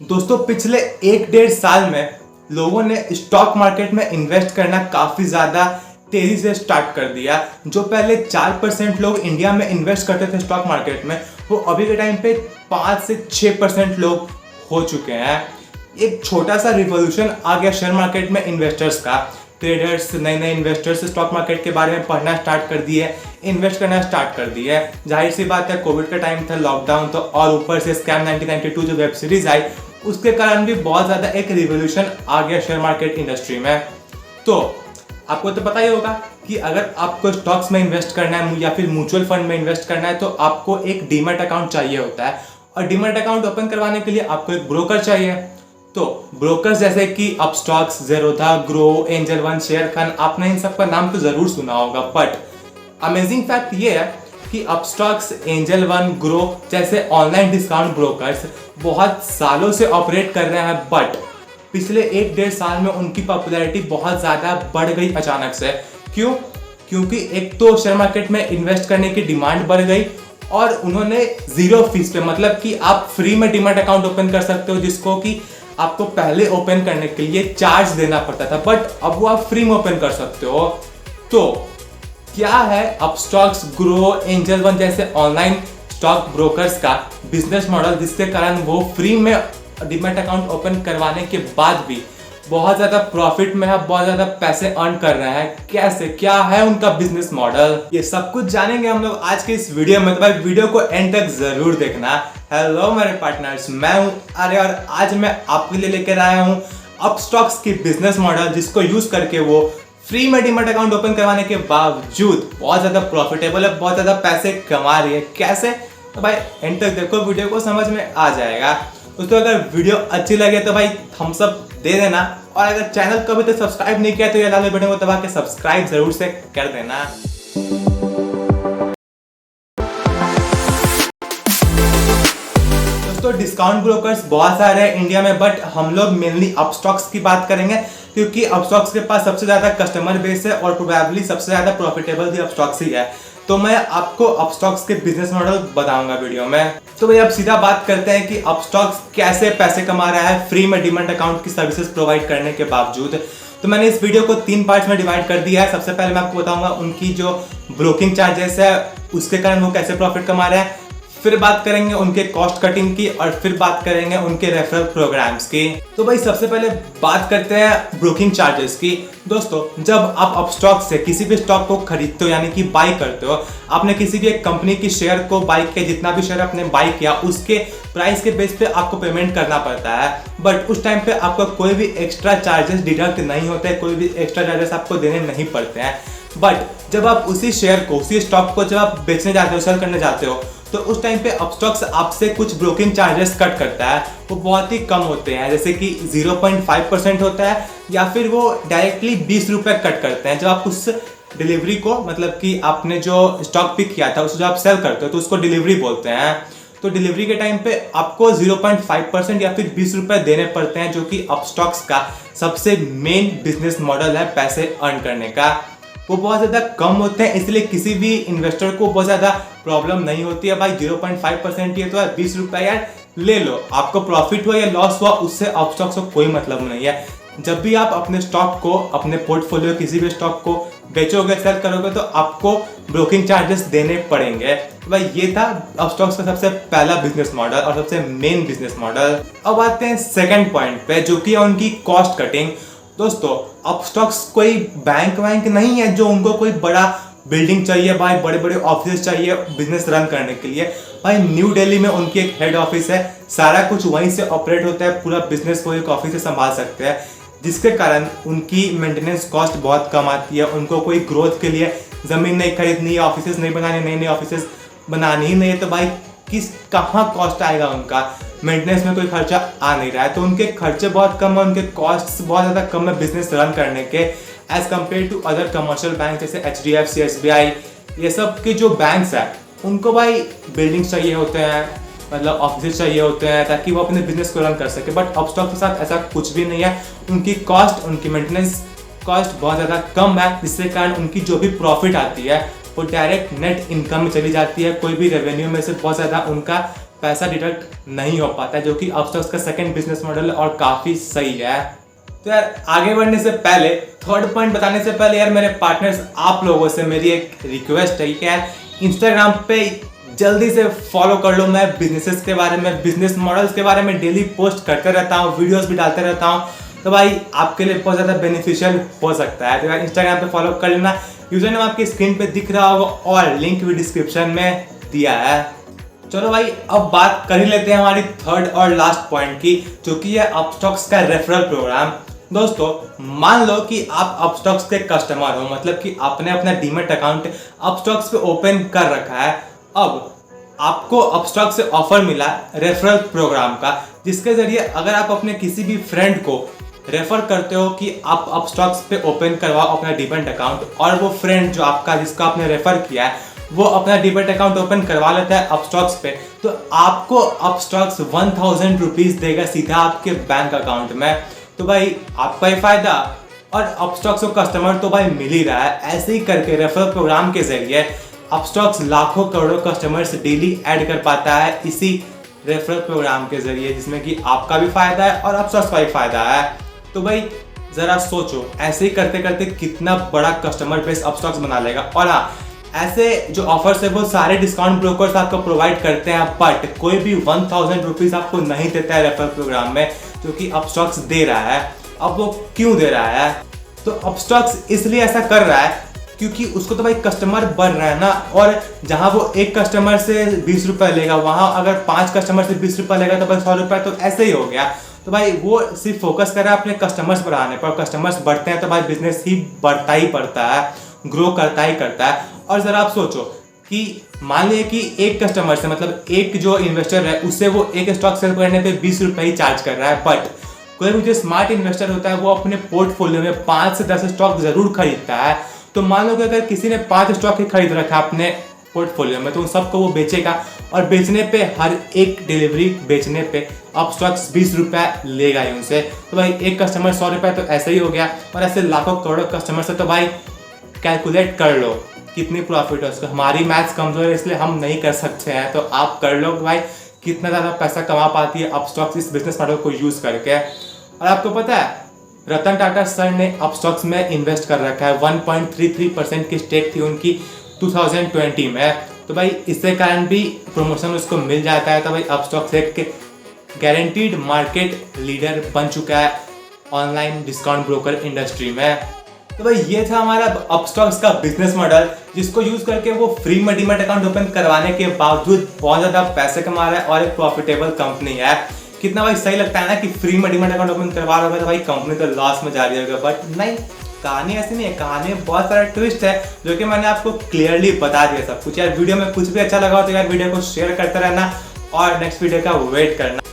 दोस्तों पिछले 1-1.5 साल में लोगों ने स्टॉक मार्केट में इन्वेस्ट करना काफ़ी ज़्यादा तेज़ी से स्टार्ट कर दिया। जो पहले 4% लोग इंडिया में इन्वेस्ट करते थे स्टॉक मार्केट में, वो अभी के टाइम पे 5 से 6% लोग हो चुके हैं। एक छोटा सा रिवॉल्यूशन आ गया शेयर मार्केट में इन्वेस्टर्स का। ट्रेडर्स, नए नए इन्वेस्टर्स स्टॉक मार्केट के बारे में पढ़ना स्टार्ट कर दिए, इन्वेस्ट करना स्टार्ट कर दिए। जाहिर सी बात है, कोविड का टाइम था, लॉकडाउन, तो और ऊपर से स्कैम 1992 जो वेब सीरीज आई, उसके कारण भी बहुत ज़्यादा एक रिवॉल्यूशन आ गया शेयर मार्केट इंडस्ट्री में। तो आपको तो पता ही होगा कि अगर आपको स्टॉक्स में इन्वेस्ट करना है या फिर म्यूचुअल फंड में इन्वेस्ट करना है तो आपको एक डीमैट अकाउंट चाहिए होता है, और डीमैट अकाउंट ओपन करवाने के लिए आपको एक ब्रोकर चाहिए। तो ब्रोकर्स जैसे कि Upstox, Zerodha, grow, angel one, share Khan, आपने इन सब का नाम तो ज़रूर सुना होगा। बट अमेजिंग फैक्ट ये है कि अपस्टॉक्स, एंजल वन, ग्रो जैसे ऑनलाइन डिस्काउंट ब्रोकर्स बहुत सालों से ऑपरेट कर रहे हैं, बट पिछले 1-1.5 साल में उनकी पॉपुलैरिटी बहुत ज़्यादा बढ़ गई अचानक से। क्यों? क्योंकि एक तो शेयर मार्केट में इन्वेस्ट करने की डिमांड बढ़ गई, और उन्होंने ज़ीरो फीस पे, मतलब कि आप फ्री में डीमैट अकाउंट ओपन कर सकते हो, जिसको कि आपको पहले ओपन करने के लिए चार्ज देना पड़ता था, बट अब वो आप फ्री में ओपन कर सकते हो। तो क्या है अपस्टॉक्स, ग्रो, एंजल वन जैसे ऑनलाइन स्टॉक ब्रोकर्स का बिजनेस मॉडल, जिसके कारण वो फ्री में डीमैट अकाउंट ओपन करवाने के बाद भी बहुत ज़्यादा प्रॉफिट में है, बहुत ज़्यादा पैसे अर्न कर रहे हैं। कैसे, क्या है उनका बिजनेस मॉडल, ये सब कुछ जानेंगे हम लोग आज के इस वीडियो में। तो भाई वीडियो को एंड तक जरूर देखना। हेलो मेरे पार्टनर्स, मैं हूं आर्य, और आज मैं आपके लिए लेकर आया हूं अपस्टॉक्स की बिजनेस मॉडल, जिसको यूज करके वो फ्री में डीमैट अकाउंट ओपन करवाने के बावजूद बहुत ज़्यादा प्रॉफिटेबल है, बहुत ज़्यादा पैसे कमा रही है। कैसे? तो भाई एंड तक देखो, वीडियो को समझ में आ जाएगा। दोस्तों अगर वीडियो अच्छी लगे तो भाई थम्स अप दे देना, और अगर चैनल को अभी तक सब्सक्राइब नहीं किया तो ये लाल बटन को दबा के सब्सक्राइब जरूर से कर देना। दोस्तों डिस्काउंट ब्रोकर्स बहुत सारे हैं इंडिया में, बट हम लोग मेनली अपस्टॉक्स की बात करेंगे, क्योंकि अपस्टॉक्स के पास सबसे ज़्यादा कस्टमर बेस है और प्रोबेबली सबसे ज़्यादा प्रॉफिटेबल भी अपस्टॉक्स ही है। तो मैं आपको अपस्टॉक्स के बिजनेस मॉडल बताऊंगा वीडियो में। तो भाई अब सीधा बात करते हैं कि अपस्टॉक्स कैसे पैसे कमा रहा है फ्री में डीमैट अकाउंट की सर्विसेज प्रोवाइड करने के बावजूद। तो मैंने इस वीडियो को 3 पार्ट्स में डिवाइड कर दिया है। सबसे पहले मैं आपको बताऊंगा उनकी जो ब्रोकिंग चार्जेस है, उसके कारण वो कैसे प्रॉफिट कमा रहे हैं, फिर बात करेंगे उनके कॉस्ट कटिंग की, और फिर बात करेंगे उनके रेफरल प्रोग्राम्स की। तो भाई सबसे पहले बात करते हैं ब्रोकिंग चार्जेस की। दोस्तों जब आप अपस्टॉक से किसी भी स्टॉक को खरीदते हो, यानी कि बाई करते हो, आपने किसी भी एक कंपनी की शेयर को बाई किया, जितना भी शेयर आपने बाई किया उसके प्राइस के बेस पे आपको पेमेंट करना पड़ता है। बट उस टाइम पे आपको कोई भी एक्स्ट्रा चार्जेस डिडक्ट नहीं होते, कोई भी एक्स्ट्रा चार्जेस आपको देने नहीं पड़ते हैं। बट जब आप उसी शेयर को, उसी स्टॉक को जब आप बेचने जाते हो, सेल करने जाते हो, तो उस टाइम पे अपस्टॉक्स आपसे कुछ ब्रोकिंग चार्जेस कट करता है। वो बहुत ही कम होते हैं, जैसे कि 0.5% होता है, या फिर वो डायरेक्टली 20 रुपये कट करते हैं। जब आप उस डिलीवरी को, मतलब कि आपने जो स्टॉक पिक किया था उसको जब आप सेल करते हो तो उसको डिलीवरी बोलते हैं। तो डिलीवरी के टाइम पे आपको 0.5% या फिर 20 रुपये देने पड़ते हैं, जो कि अपस्टॉक्स का सबसे मेन बिजनेस मॉडल है पैसे अर्न करने का। वो बहुत ज़्यादा कम होते हैं, इसलिए किसी भी इन्वेस्टर को बहुत ज़्यादा प्रॉब्लम नहीं होती है। भाई 0.5% ये तो है, 20 रुपये यार ले लो, आपको प्रॉफिट हुआ या लॉस हुआ उससे अपस्टॉक्स को कोई मतलब नहीं है। जब भी आप अपने स्टॉक को, अपने पोर्टफोलियो किसी भी स्टॉक को बेचोगे, सेल करोगे, तो आपको ब्रोकिंग चार्जेस देने पड़ेंगे। तो भाई ये था अपस्टॉक्स का सबसे पहला बिजनेस मॉडल और सबसे मेन बिजनेस मॉडल। अब आते हैं सेकेंड पॉइंट पे, जो कि है उनकी कॉस्ट कटिंग। दोस्तों अपस्टॉक्स कोई बैंक वैंक नहीं है जो उनको कोई बड़ा बिल्डिंग चाहिए, भाई बड़े बड़े ऑफिस चाहिए बिजनेस रन करने के लिए। भाई न्यू दिल्ली में उनकी एक हेड ऑफिस है, सारा कुछ वहीं से ऑपरेट होता है, पूरा बिजनेस वो एक ऑफिस से संभाल सकते हैं, जिसके कारण उनकी मेंटेनेंस कॉस्ट बहुत कम आती है। उनको कोई ग्रोथ के लिए ज़मीन नहीं खरीदनी है, ऑफिस नहीं बनानी, नई नई ऑफिस बनानी ही नहीं है, तो भाई कहाँ कॉस्ट आएगा उनका, मेंटेनेंस में कोई खर्चा आ नहीं रहा है। तो उनके खर्चे बहुत कम है, उनके कॉस्ट बहुत ज़्यादा कम है बिजनेस रन करने के, as compare to other commercial bank जैसे HDFC, SBI, ये सब के जो बैंक्स हैं उनको भाई बिल्डिंग्स चाहिए होते हैं, मतलब ऑफिस चाहिए होते हैं, ताकि वो अपने बिजनेस को रन कर सके। बट अपस्टॉक के साथ ऐसा कुछ भी नहीं है। उनकी कॉस्ट, उनकी मेंटेनेंस कॉस्ट बहुत ज़्यादा कम है, जिसके कारण उनकी जो भी प्रॉफिट आती है वो डायरेक्ट नेट इनकम में चली जाती है। कोई भी रेवेन्यू में से बहुत ज़्यादा उनका पैसा डिडक्ट नहीं हो पाता है, जो कि अपस्टॉक्स का सेकंड बिजनेस मॉडल है और काफ़ी सही है। तो यार आगे बढ़ने से पहले, थर्ड पॉइंट बताने से पहले यार मेरे पार्टनर्स, आप लोगों से मेरी एक रिक्वेस्ट है कि यार इंस्टाग्राम पे जल्दी से फॉलो कर लो। मैं बिजनेसेस के बारे में, बिजनेस मॉडल्स के बारे में डेली पोस्ट करते रहता हूँ, वीडियोस भी डालते रहता हूँ, तो भाई आपके लिए बहुत ज़्यादा बेनिफिशियल हो सकता है। तो यार इंस्टाग्राम पे फॉलो कर लेना, यूजर नेम आपकी स्क्रीन पे दिख रहा होगा और लिंक भी डिस्क्रिप्शन में दिया है। चलो भाई अब बात कर ही लेते हैं हमारी थर्ड और लास्ट पॉइंट की, जो कि है अपस्टॉक्स का रेफरल प्रोग्राम। दोस्तों मान लो कि आप अपस्टॉक्स के कस्टमर हो, मतलब कि आपने अपना डीमैट अकाउंट अपस्टॉक्स पे ओपन कर रखा है। अब आपको अपस्टॉक से ऑफर मिला रेफरल प्रोग्राम का, जिसके जरिए अगर आप अपने किसी भी फ्रेंड को रेफर करते हो कि आप अपस्टॉक्स पे ओपन करवाओ अपना डीमैट अकाउंट, और वो फ्रेंड जो आपका, जिसको आपने रेफर किया है, वो अपना डीमैट अकाउंट ओपन करवा लेता है अपस्टॉक्स पे, तो आपको अपस्टॉक्स 1000 रुपीज देगा सीधा आपके बैंक अकाउंट में। तो भाई आपका ही फायदा और अपस्टॉक्स को कस्टमर तो भाई मिल ही रहा है। ऐसे ही करके रेफरल प्रोग्राम के जरिए अपस्टॉक्स लाखों करोड़ों कस्टमर्स डेली ऐड कर पाता है इसी रेफरल प्रोग्राम के जरिए, जिसमें कि आपका भी फायदा है और अपस्टॉक्स का भी फायदा है। तो भाई जरा सोचो, ऐसे ही करते करते कितना बड़ा कस्टमर बेस अपस्टॉक्स बना लेगा। और हाँ, ऐसे जो ऑफर्स है वो सारे डिस्काउंट ब्रोकर्स आपको प्रोवाइड करते हैं, बट कोई भी 1000 रुपीज आपको नहीं देता है रेफरल प्रोग्राम में, जो कि अपस्टॉक्स दे रहा है। अब वो क्यों दे रहा है? तो अपस्टॉक्स इसलिए ऐसा कर रहा है क्योंकि उसको तो भाई कस्टमर बढ़ रहा है ना, और जहां वो एक कस्टमर से 20 रुपए लेगा, वहां अगर 5 कस्टमर से 20 रुपए लेगा तो भाई 100 रुपए तो ऐसे ही हो गया। तो भाई वो सिर्फ फोकस कर रहा है अपने कस्टमर्स बढ़ाने पर। कस्टमर्स बढ़ते हैं तो भाई बिजनेस ही बढ़ता ही बढ़ता है, ग्रो करता ही करता है। और जरा आप सोचो कि मान लीजिए कि एक कस्टमर से, मतलब एक जो इन्वेस्टर है, उससे वो एक स्टॉक सेल करने पे 20 रुपए ही चार्ज कर रहा है, बट कोई भी जो स्मार्ट इन्वेस्टर होता है वो अपने पोर्टफोलियो में 5 से 10 स्टॉक जरूर खरीदता है। तो मान लो कि अगर किसी ने 5 स्टॉक ही खरीद रखा है अपने पोर्टफोलियो में, तो उन सबको वो बेचेगा, और बेचने पे हर एक डिलीवरी बेचने पे अपस्टॉक्स 20 रुपये लेगा ही उनसे। तो भाई एक कस्टमर 100 रुपये तो ऐसे ही हो गया, और ऐसे लाखों करोड़ों कस्टमर से तो भाई कैलकुलेट कर लो कितनी प्रॉफिट है उसको। हमारी मैथ्स कमजोर है इसलिए हम नहीं कर सकते हैं, तो आप कर लो भाई कितना ज़्यादा पैसा कमा पाती है अपस्टॉक्स इस बिजनेस मॉडल को यूज़ करके। और आपको पता है रतन टाटा सर ने अपस्टॉक्स में इन्वेस्ट कर रखा है, 1.33% की स्टेक थी उनकी 2020 में। तो भाई इससे कारण भी प्रमोशन उसको मिल जाता है। तो भाई अपस्टॉक्स एक गारंटीड मार्केट लीडर बन चुका है ऑनलाइन डिस्काउंट ब्रोकर इंडस्ट्री में। तो भाई ये था हमारा अपस्टॉक्स का बिजनेस मॉडल, जिसको यूज करके वो फ्री में डीमैट अकाउंट ओपन करवाने के बावजूद बहुत ज्यादा पैसे कमा रहा है और एक प्रॉफिटेबल कंपनी है। कितना भाई सही लगता है ना कि फ्री में डीमैट अकाउंट ओपन करवा रहा होगा तो भाई कंपनी तो लॉस में जा रही होगा, बट नहीं, कहानी ऐसी नहीं है। कहानी में बहुत सारा ट्विस्ट है जो कि मैंने आपको क्लियरली बता दिया सब कुछ। यार वीडियो में कुछ भी अच्छा लगा हो तो यार वीडियो को शेयर करते रहना और नेक्स्ट वीडियो का वेट करना।